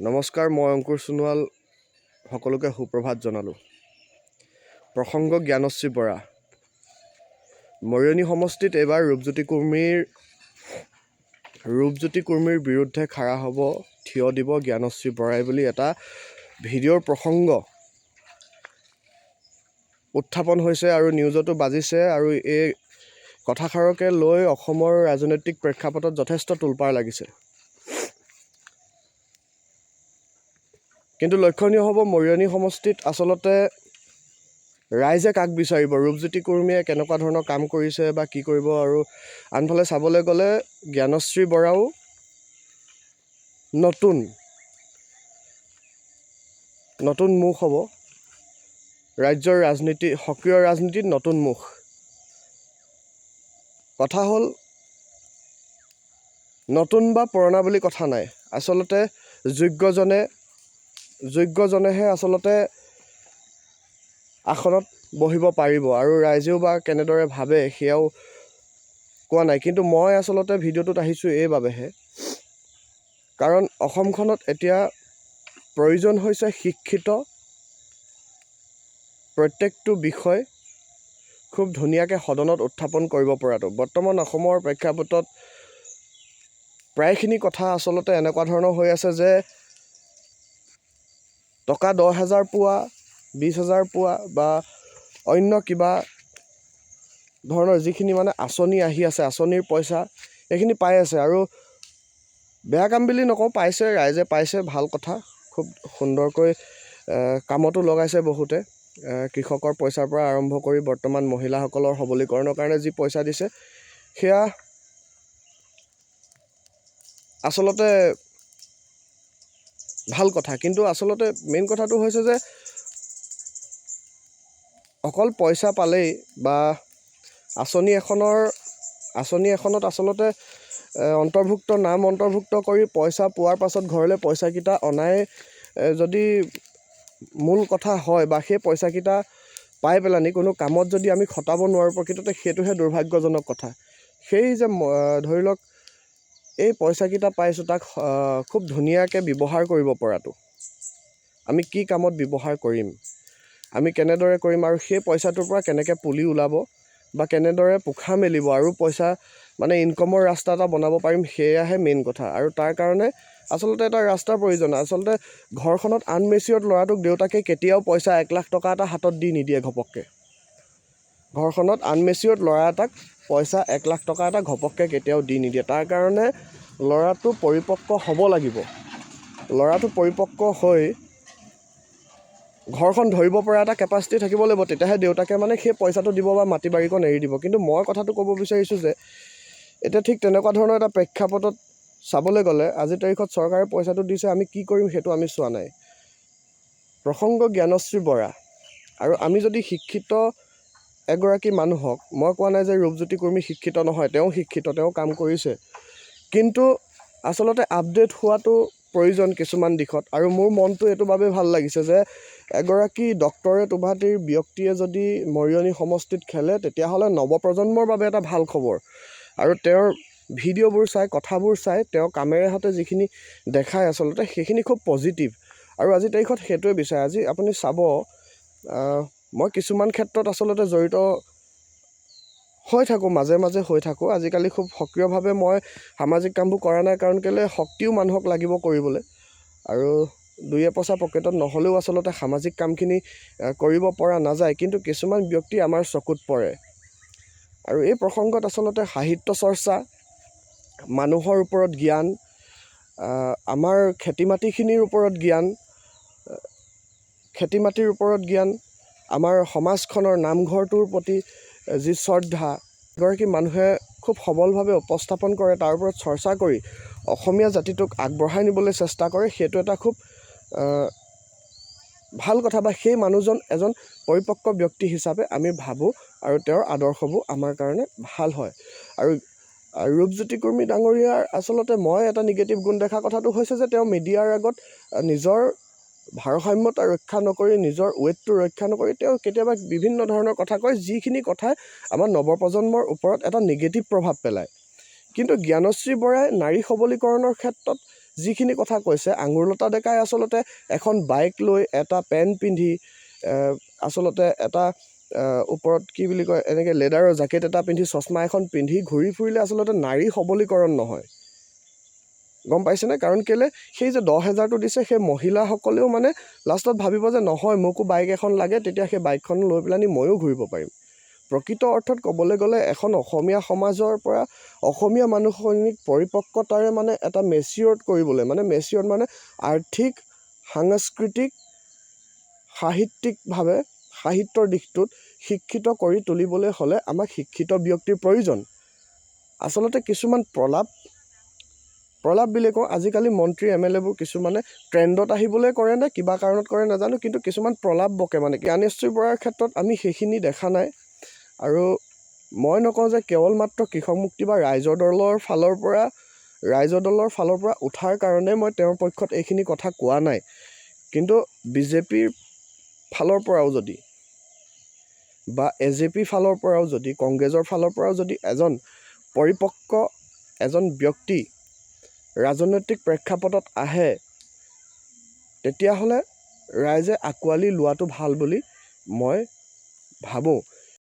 নমস্কাৰ, মই অংকুৰ সোণোৱাল সকলোকে সুপ্ৰভাত জনালোঁ। প্ৰসংগ জ্ঞানশ্ৰী বৰা। মৰিয়নি সমষ্টিত এইবাৰ ৰূপজ্যোতি কুৰ্মীৰ বিৰুদ্ধে খাৰা হ'ব, থিয় দিব জ্ঞানশ্ৰী বৰাই বুলি এটা ভিডিঅ'ৰ প্ৰসংগ উত্থাপন হৈছে আৰু নিউজতো বাজিছে। আৰু এই কথাষাৰকে লৈ অসমৰ ৰাজনৈতিক প্ৰেক্ষাপটত যথেষ্ট তোলপাৰ লাগিছে। কিন্তু লক্ষণীয় হ'ব, মৰিয়নি সমষ্টিত আচলতে ৰাইজে কাক বিচাৰিব, ৰূপজ্যোতি কুৰ্মীয়ে কেনেকুৱা ধৰণৰ কাম কৰিছে বা কি কৰিব। আৰু আনফালে চাবলৈ গ'লে জ্ঞানশ্ৰী বৰাও নতুন মুখ হ'ব, ৰাজ্যৰ সক্ৰিয় ৰাজনীতিত নতুন মুখ। কথা হ'ল, নতুন বা পুৰণা বুলি কথা নাই। আচলতে যোগ্যজনেহে আচলতে আসনত বহিব পাৰিব, আৰু ৰাইজেও বা কেনেদৰে ভাবে সেয়াও কোৱা নাই। কিন্তু মই আচলতে ভিডিঅ'টোত আহিছোঁ এইবাবেহে, কাৰণ অসমখনত এতিয়া প্ৰয়োজন হৈছে শিক্ষিত, প্ৰত্যেকটো বিষয় খুব ধুনীয়াকৈ সদনত উত্থাপন কৰিব পৰাটো। বৰ্তমান অসমৰ প্ৰেক্ষাপটত প্ৰায়খিনি কথা আচলতে এনেকুৱা ধৰণৰ হৈ আছে যে টকা 10,000 পোৱা, 20,000 পোৱা বা অন্য কিবা ধৰণৰ যিখিনি আঁচনি আহি আছে, আঁচনিৰ পইচা এইখিনি পাই আছে। আৰু বেয়া কাম বুলি নকওঁ, পাইছে, ৰাইজে পাইছে, ভাল কথা, খুব সুন্দৰকৈ কামতো লগাইছে বহুতে। কৃষকৰ পইচাৰ পৰা আৰম্ভ কৰি বৰ্তমান মহিলাসকলৰ সবলীকৰণৰ কাৰণে যি পইচা দিছে, সেয়া আচলতে ভাল কথা। কিন্তু আচলতে মেইন কথাটো হৈছে যে অকল পইচা পালেই বা আঁচনি এখনত আচলতে নাম অন্তৰ্ভুক্ত কৰি পইচা পোৱাৰ পাছত ঘৰলৈ পইচাকেইটা অনাই যদি মূল কথা হয়, বা সেই পইচাকেইটা পাই পেলানি কোনো কামত যদি আমি খটাব নোৱাৰোঁ, প্ৰকৃততে সেইটোহে দুৰ্ভাগ্যজনক কথা। সেই যে ধৰি লওক এই পইচাকেইটা পাইছোঁ, তাক খুব ধুনীয়াকৈ ব্যৱহাৰ কৰিব পৰাটো, আমি কি কামত ব্যৱহাৰ কৰিম, আমি কেনেদৰে কৰিম, আৰু সেই পইচাটোৰ পৰা কেনেকৈ পুলি ওলাব বা কেনেদৰে পোখা মেলিব আৰু পইচা ইনকমৰ ৰাস্তা এটা বনাব পাৰিম, সেয়াহে মেইন কথা। আৰু তাৰ কাৰণে আচলতে এটা ৰাস্তাৰ প্ৰয়োজন। আচলতে ঘৰখনত আনমেচিয়ৰ্ড ল'ৰাটোক দেউতাকে কেতিয়াও পইচা 1 লাখ টকা এটা হাতত দি নিদিয়ে ঘপককৈ। ঘৰখনত আনমেচিয়ৰ্ড ল'ৰা এটাক পইচা 1 লাখ টকা এটা ঘপককৈ কেতিয়াও দি নিদিয়ে। তাৰ কাৰণে ল'ৰাটো পৰিপক্ক হ'ব লাগিব। ল'ৰাটো পৰিপক্ক হৈ ঘৰখন ধৰিব পৰা এটা কেপাচিটি থাকিব লাগিব, তেতিয়াহে দেউতাকে সেই পইচাটো দিব বা মাটি বাৰীকণ এৰি দিব। কিন্তু মই কথাটো ক'ব বিচাৰিছোঁ যে এতিয়া ঠিক তেনেকুৱা ধৰণৰ এটা প্ৰেক্ষাপটত চাবলৈ গ'লে আজিৰ তাৰিখত চৰকাৰে পইচাটো দিছে, আমি কি কৰিম সেইটো আমি চোৱা নাই। প্ৰসংগ জ্ঞানশ্ৰী বৰা। আৰু আমি যদি শিক্ষিত এগৰাকী মানুহক, মই কোৱা নাই যে ৰূপজ্যোতি কুৰ্মী শিক্ষিত নহয়, তেওঁ শিক্ষিত, তেওঁ কাম কৰিছে, কিন্তু আচলতে আপডেট হোৱাটো প্ৰয়োজন কিছুমান দিশত। আৰু মোৰ মনটো এইটো বাবেই ভাল লাগিছে যে এগৰাকী ডক্টৰেট উপাধিৰ ব্যক্তিয়ে যদি মৰিয়নি সমষ্টিত খেলে, তেতিয়াহ'লে নৱপ্ৰজন্মৰ বাবে এটা ভাল খবৰ। আৰু তেওঁৰ ভিডিঅ'বোৰ চাই, কথাবোৰ চাই, তেওঁ কামেৰে হাতে যিখিনি দেখায় আচলতে সেইখিনি খুব পজিটিভ। আৰু আজিৰ তাৰিখত সেইটোৱে বিচাৰে। আজি আপুনি চাব, মই কিছুমান ক্ষেত্ৰত আচলতে জড়িত হৈ থাকোঁ, মাজে মাজে হৈ থাকোঁ। আজিকালি খুব সক্ৰিয়ভাৱে মই সামাজিক কামবোৰ কৰা নাই, কাৰণ কেলৈ শক্তিও মানুহক লাগিব কৰিবলৈ, আৰু 2 এপইচা পকেটত নহ'লেও আচলতে সামাজিক কামখিনি কৰিব পৰা নাযায়। কিন্তু কিছুমান ব্যক্তি আমাৰ চকুত পৰে। আৰু এই প্ৰসংগত আচলতে সাহিত্য চৰ্চা, মানুহৰ ওপৰত জ্ঞান, আমাৰ খেতি মাটিৰ ওপৰত জ্ঞান, আমাৰ সমাজখনৰ নামঘৰটোৰ প্ৰতি যি শ্ৰদ্ধা, এগৰাকী মানুহে খুব সবলভাৱে উপস্থাপন কৰে, তাৰ ওপৰত চৰ্চা কৰি অসমীয়া জাতিটোক আগবঢ়াই নিবলৈ চেষ্টা কৰে, সেইটো এটা খুব ভাল কথা। বা সেই মানুহজন এজন পৰিপক্ক ব্যক্তি হিচাপে আমি ভাবোঁ, আৰু তেওঁৰ আদৰ্শবোৰ আমাৰ কাৰণে ভাল হয়। আৰু ৰূপজ্যোতি কুৰ্মী ডাঙৰীয়াৰ আচলতে মই এটা নিগেটিভ গুণ দেখা কথাটো হৈছে যে তেওঁ মিডিয়াৰ আগত নিজৰ ভাৰসাম্যতা ৰক্ষা নকৰি, নিজৰ ৱেটটো ৰক্ষা নকৰি তেওঁ কেতিয়াবা বিভিন্ন ধৰণৰ কথা কয়, যিখিনি কথাই আমাৰ নৱপ্ৰজন্মৰ ওপৰত এটা নিগেটিভ প্ৰভাৱ পেলায়। কিন্তু জ্ঞানশ্ৰী বৰাই নাৰী সবলীকৰণৰ ক্ষেত্ৰত যিখিনি কথা কৈছে, আঙুৰলতা ডেকাই আচলতে এখন বাইক লৈ এটা পেণ্ট পিন্ধি আচলতে এটা ওপৰত কি বুলি কয় এনেকৈ লেডাৰৰ জেকেট এটা পিন্ধি চশমা এখন পিন্ধি ঘূৰি ফুৰিলে আচলতে নাৰী সবলীকৰণ নহয়, গম পাইছেনে? কাৰণ কেলৈ সেই যে 10,000টো দিছে, সেই মহিলাসকলেও মানে লাষ্টত ভাবিব যে নহয় মোকো বাইক এখন লাগে, তেতিয়া সেই বাইকখন লৈ পেলানি ময়ো ঘূৰিব পাৰিম। প্ৰকৃত অৰ্থত ক'বলৈ গ'লে এখন অসমীয়া সমাজৰ পৰা অসমীয়া মানুহখিনিক পৰিপক্কতাৰে মানে এটা মেচিয়ৰ্ড কৰিবলৈ, মানে মেচিয়ৰ্ড মানে আৰ্থিক, সাংস্কৃতিক, সাহিত্যিকভাৱে সাহিত্যৰ দিশটোত শিক্ষিত কৰি তুলিবলৈ হ'লে আমাক শিক্ষিত ব্যক্তিৰ প্ৰয়োজন। আচলতে কিছুমান প্ৰলাপ বুলি কওঁ, আজিকালি মন্ত্ৰী MLAবোৰ কিছুমানে ট্ৰেণ্ডত আহিবলৈ কৰে নে কিবা কাৰণত কৰে নাজানো, কিন্তু কিছুমান প্ৰলাপ বকে মানে। জ্ঞানেশ্ৰী বৰাৰ ক্ষেত্ৰত আমি সেইখিনি দেখা নাই। আৰু মই নকওঁ যে কেৱল মাত্ৰ কৃষক মুক্তি বা ৰাইজৰ দলৰ ফালৰ পৰা উঠাৰ কাৰণে মই তেওঁৰ পক্ষত এইখিনি কথা কোৱা নাই, কিন্তু BJPৰ ফালৰ পৰাও যদি বা AJP ফালৰ পৰাও যদি, কংগ্ৰেছৰ ফালৰ পৰাও যদি এজন পৰিপক্ক ব্যক্তি ৰাজনৈতিক প্ৰেক্ষাপটত আহে, তেতিয়াহ'লে ৰাইজে আঁকোৱালি লোৱাটো ভাল বুলি মই ভাবোঁ।